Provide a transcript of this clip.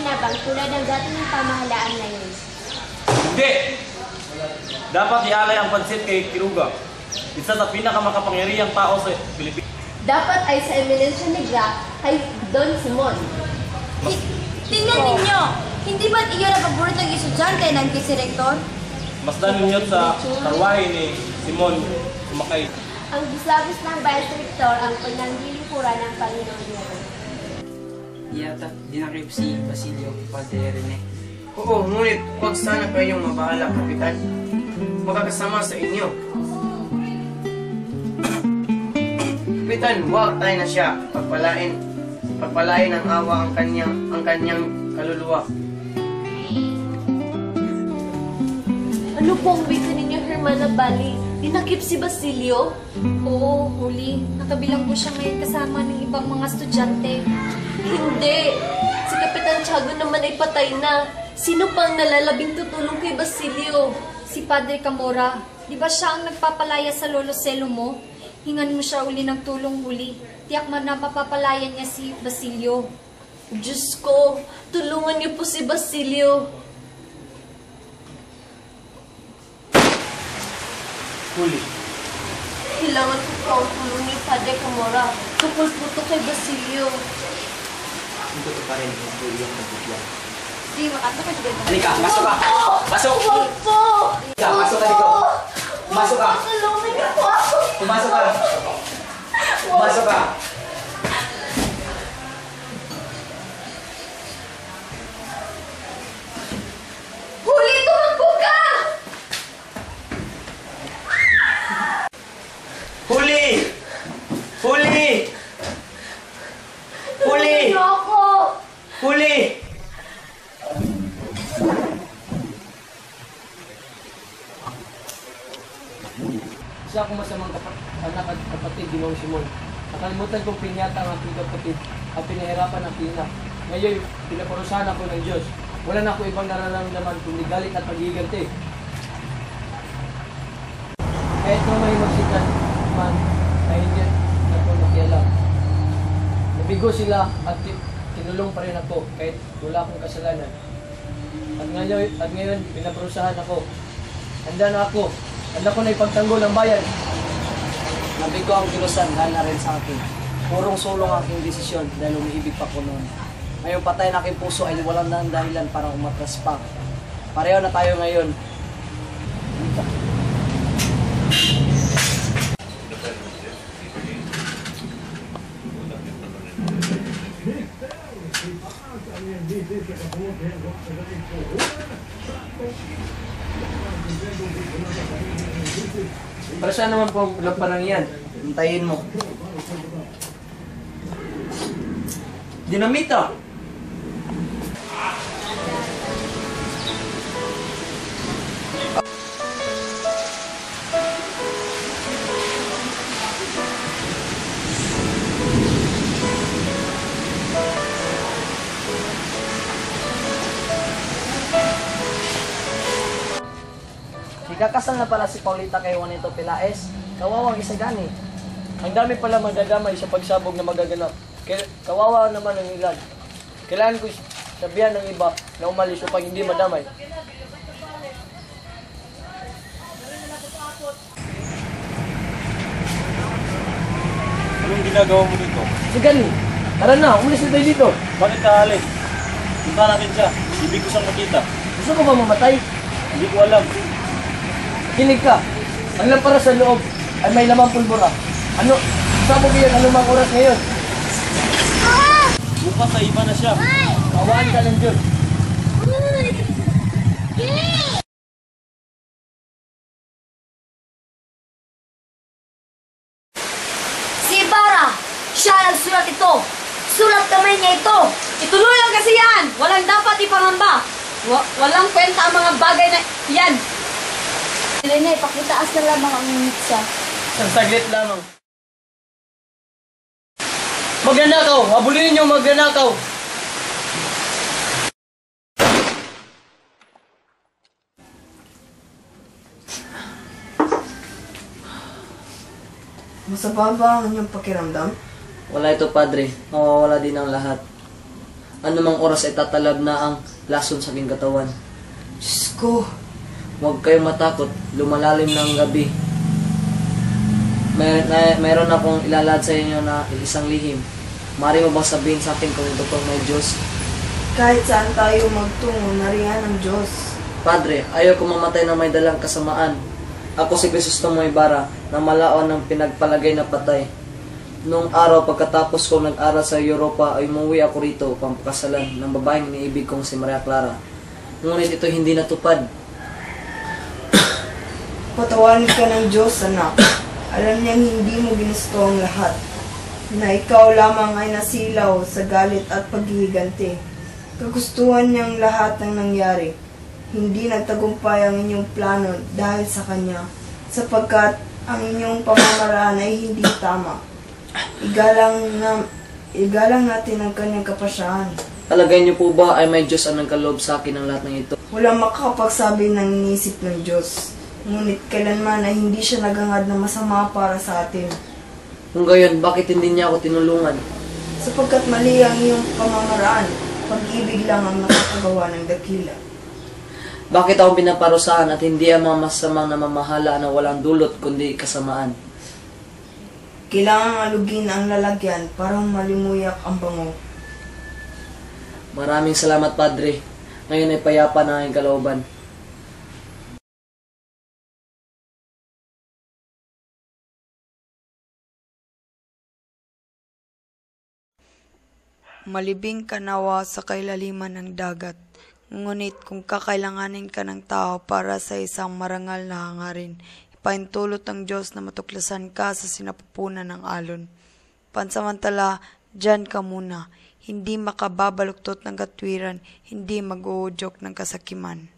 makikinabang tulad ng dating pamahalaan ngayon. Hindi! Dapat ialay ang pansit kay Quiruga, isa sa pinakamakapangyarihang tao sa Pilipinas. Dapat ay sa Eminencia Negra kay Don Simon. Tingnan ninyo! Hindi ba't iyon ang paboritong estudyante ng Rektor? Masdan ninyo sa karwahe ni Simon sumakay. Ang guslabis ng Vice Rector ang pananglilingkuran ng Panginoon Dios. Yata, dinakip si Basilio Padrone. Oo, ngunit huwag sana kayong mabahala, Kapitan. Magkakasama sa inyo. Kapitan, huwag tayo na siya. Pagpalain ng awa ang kanyang kaluluwa. Ano po ang bisa ninyo, Hermana Bali? Dinakip si Basilio? Oo, huli. Nakabilang po siya ngayon kasama ng ibang mga estudyante. Hindi! Si Kapitan Tiago naman ay patay na. Sino pa ang nalalabing tutulong kay Basilio? Si Padre Camora, di ba siya ang nagpapalaya sa lolo Selo mo? Hingan mo siya uli ng tulong huli. Tiyak man na mapapalaya niya si Basilio. Diyos ko, tulungan niyo po si Basilio. Huli. Kailangan ko po ang tulong ni Padre Camora. Tungkol po to kay Basilio. Ito pa rin ang iyong nabigyan. Di, makato ka dyan. Halika, masok ka! Pasok! Huwag po! Halika, pasok ka dito! Pumasok ka! Tulungan niyo po ako! Pumasok ka! Pumasok ka! Huli! Tumakbo ka! Huli! Huli! Huli! Tulungan niyo ako! Huli! Isa akong masamang anak at kapatid, Ginoong Simon. Nakalimutan kong pinyata ang aking kapatid at pinahirapan ang pina. Ngayon, pinaparusahan ako ng Diyos. Wala na ako ibang nararamdaman kundi galit at paghiganti. Kahit na may magsikat man, ay hindi ako nakialam. Nabigo sila at kinulong pa rin ako kahit wala akong kasalanan. At ngayon, pinaparusahan ako. Handa na ako. Handa ko na ipagtanggol ang bayan. Nabigo ang kilusan dahil na rin sa akin. Purong sulong aking desisyon dahil umiibig pa ko noon. Ngayong patay na aking puso ay walang nang dahilan para umatras pa. Pareho na tayo ngayon. Para saan naman po ang parang yan? Hintayin mo. Dinamita! Ikakasal na pala si Paulita kay Juanito Pelaez. Kawawang isagani. Ang dami pala magdadamay sa pagsabog na magaganap. Kawawa naman ang ilan. Kailangan ko sabihan ng iba na umalis upang hindi madamay. Anong ginagawa mo dito? Sigani, tara na, umalis na tayo dito. Bakit ka alis? Punta natin siya. Ibig ko siyang makita. Gusto ko ba mamatay? Hindi ko alam. Kinig ka. Ang lampara sa loob ay may lamang pulbura. Ano? Sabog yan anumang oras ngayon. Bukas ay iba na siya. Kawaan ka ng Diyos. Si Ibarra! Siya nagsulat ito! Sulat kamay niya ito! Ituloy lang kasi yan! Walang dapat ipangamba! Walang kwenta ang mga bagay na yan! Irene, pakitaas na lamang ang minitsa. Isang saglit lamang. Magnanakaw! Habulin ninyo magnanakaw! Masama ba ang inyong pakiramdam? Wala ito, Padre. Mawawala din ang lahat. Anumang oras ay tatalab na ang lason sa aking katawan. Diyos ko, Huwag kayong matakot, lumalalim na ang gabi. Mayroon akong ilalad sa inyo na isang lihim. Maaari mo bang sabihin sa akin kung ito pang may Diyos? kahit saan tayo magtungo, nariyan ang Diyos. Padre, ayaw ko mamatay na may dalang kasamaan. Ako si Crisostomo Ibarra na malaon ng pinagpalagay na patay. Noong araw pagkatapos ko nag-aral sa Europa ay umuwi ako rito upang pakasalan ng babaeng iniibig kong si Maria Clara. Ngunit ito hindi natupad. Patawarin ka ng Diyos, anak. Alam niyang hindi mo ginusto ang lahat. Na ikaw lamang ay nasilaw sa galit at paghihiganti. Kagustuhan niyang lahat ng nangyari. Hindi nagtagumpay ang inyong plano dahil sa Kanya, sapagkat ang inyong pamamaraan ay hindi tama. Igalang natin ang Kanyang kapasyahan. Palagay niyo po ba ay may Diyos ang nagkaloob sa akin ng lahat ng ito? Walang makakapagsabi ng inisip ng Diyos. Ngunit kailanman ay hindi siya nagangad na masama para sa atin. Kung gayon, bakit hindi niya ako tinulungan? Sapagkat mali ang iyong pamamaraan, pag-ibig lang ang nakakagawa ng dakila. Bakit ako pinaparusahan at hindi ang mga masamang namamahala na walang dulot kundi kasamaan? Kailangang alugin ang lalagyan para malimuyak ang bango. Maraming salamat, Padre. Ngayon ay payapa na ang kalooban. Malibing ka nawa sa kailaliman ng dagat. Ngunit kung kakailanganin ka ng tao para sa isang marangal na hangarin, ipaintulot ng Diyos na matuklasan ka sa sinapupunan ng alon. Pansamantala, dyan ka muna. Hindi makababaluktot ng katwiran, hindi mag-uudyok ng kasakiman.